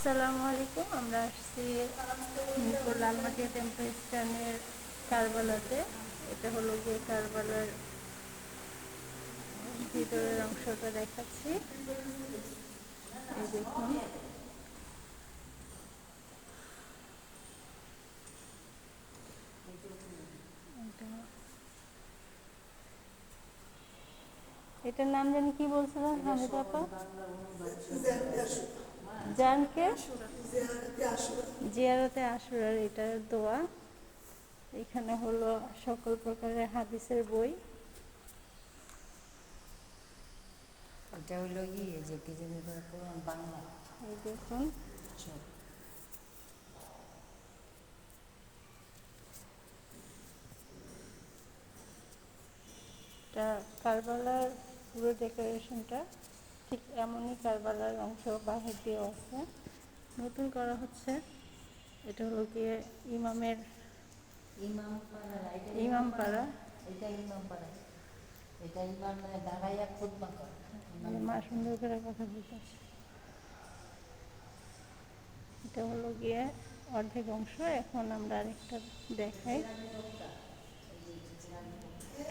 আসসালামু আলাইকুম। আমরা আসছি মিরপুর লালমাটিয়া টেম্পল স্ট্যান্ডের কারবালাতে। এটা হলো গিয়ে কারবালার ভিতরের অংশটা দেখাচ্ছি। এই দেখুন, এটার নাম জানি কি বলছিলেন হামিদা আপা? জানকে জিয়ারতে আশুরার এটার দোয়া। এখানে হলো সকল প্রকারের হাদিসের বই। এটা হলো কি যে কি জানি কোরআন বাংলা। এই দেখুন, এটা কারবালার পুরো ডেকোরেশনটা ঠিক এমনই কারবালার অংশ বাহির দিয়েও আছে, নতুন করা হচ্ছে। এটা হলো গিয়ে ইমামের ইমামপাড়া। এটা ইমামপাড়া, এটা ইমাম দাঁড়াইয়া খুতবা করে। মা সুন্দর করে কথা বলতেছে। এটা হলো গিয়ে অর্ধেক অংশ। এখন আমরা আরেকটা দেখাই।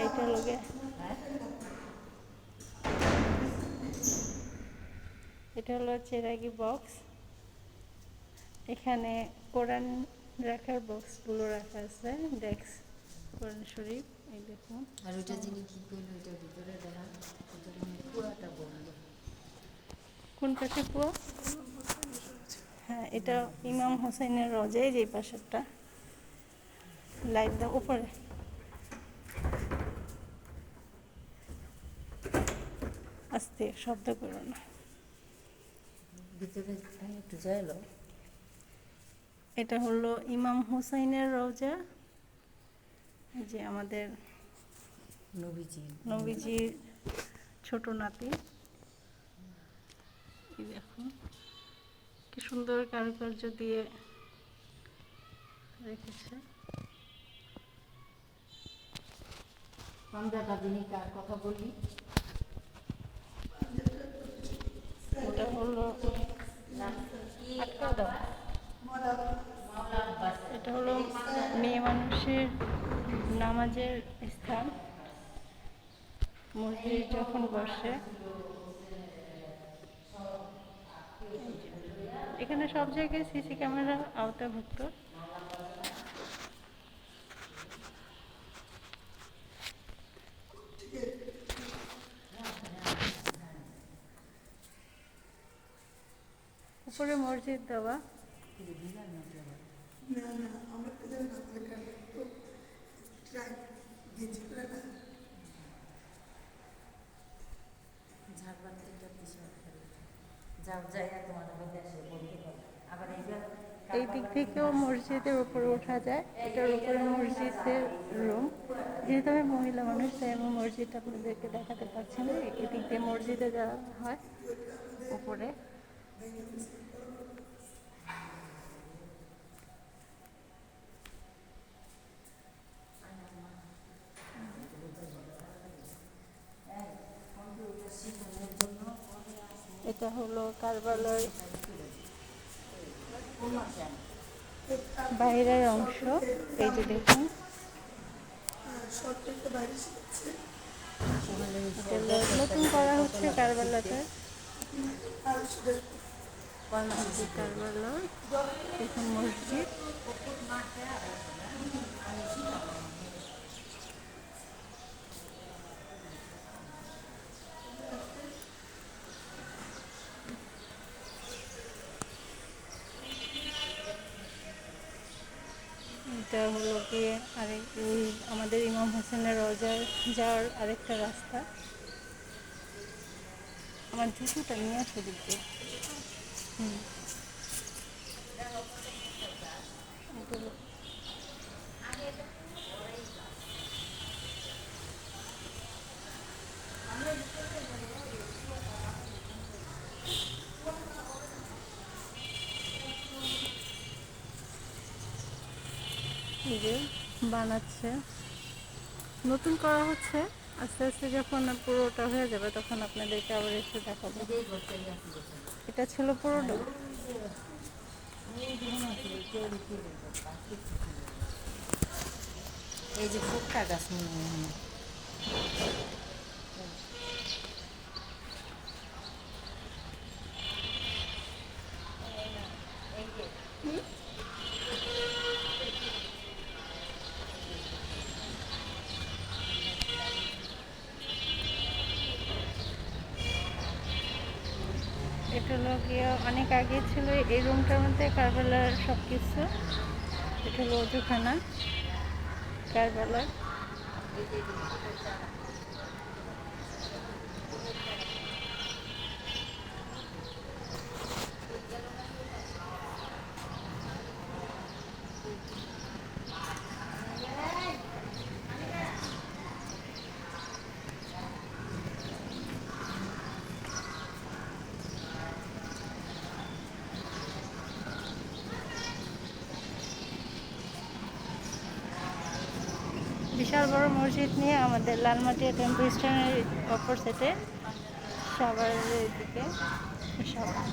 এটা হলো গিয়ে এটা হলো চেরাগি বক্স। এখানে কোরআন রাখার বক্সগুলো রাখা আছে, ডেস্ক কোরআন শরীফ। এই দেখুন, আর ওইটা যিনি কি করলো, ওইটার ভিতরে দেখা ভিতরে পুরাটা বন্ধ। কোন পাশে পুরো? হ্যাঁ, এটা ইমাম হোসেনের রোজে, যে পাশেরটা লাইট দাও উপরে। আস্তে, শব্দ করো না। ভিতরে একটু যাইলো। এটা হলো ইমাম হুসাইনের রওজা, যে আমাদের নবীজির ছোট নাতি। এই দেখুন কি সুন্দর কারুকার্য দিয়ে রেখেছে। পাঞ্জাটা যিনি কার কথা বলি, এটা হলো এটা হলো মেয়ে মানুষের নামাজের স্থান। মসজিদ যখন বসে, এখানে সব জায়গায় সিসি ক্যামেরা আওতাভুক্ত। উপরে মসজিদ দেওয়া। এই দিক থেকেও মসজিদের উপরে ওঠা যায়। এটার উপরে মসজিদের রুম। যেহেতু আমি মহিলা মানুষ, তাই আমি মসজিদটা আপনাদেরকে দেখাতে পারছি না। এদিক দিয়ে মসজিদে যাওয়া হয় উপরে। এটা হলো কারবালার বাইরের অংশ। এই যে দেখুন, নতুন করা হচ্ছে কারবালাতে। কারবালা দেখুন মসজিদ। এটা হলো গিয়ে আরেক আমাদের ইমাম হোসেনের রোজায় যাওয়ার আরেকটা রাস্তা। আমার জুতোটা নিয়ে আসো দিক দিয়ে। এই যে বানাচ্ছে, নতুন করা হচ্ছে। আস্তে আস্তে যখন পুরোটা হয়ে যাবে, তখন আপনাদেরকে আবার এসে দেখাবো। এটা ছিল পুরোটা। কেউ লিখে দেবো প্লাস্টিক লিখে দেবো। এই যে ফুটকা গাছ নিয়ে এটা হলো গিয়ে অনেক আগে ছিল এই রুমটার মধ্যে কারবালার সব কিছু। এটা হলো অজুখানা কারবালার। বিশাল বড় মসজিদ নিয়ে আমাদের লালমাটিয়া টেম্পল স্ট্যান্ডের অপর সাইডে সাভারের দিকে সাভার।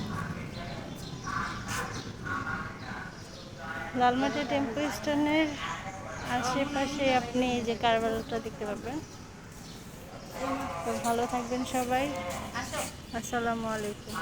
লালমাটিয়া টেম্পল স্ট্যান্ডের আশেপাশে আপনি এই যে কারবালাটা দেখতে পাবেন। তো ভালো থাকবেন সবাই। আসসালামু আলাইকুম।